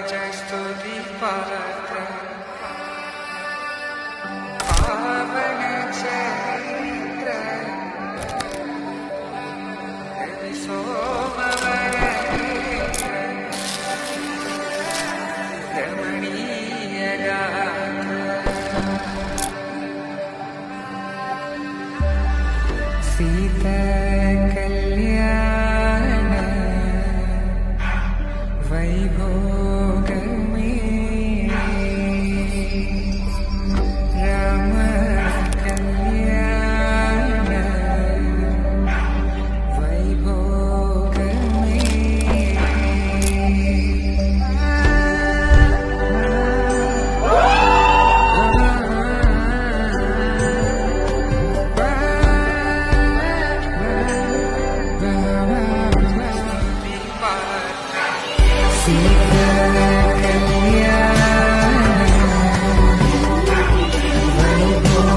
स्तुति पात्र पावन चरित्र सोमवर रमणीय सीता कल्याण वैभोग में राम कल्याण वैभोग सीता कल्याण वैभोग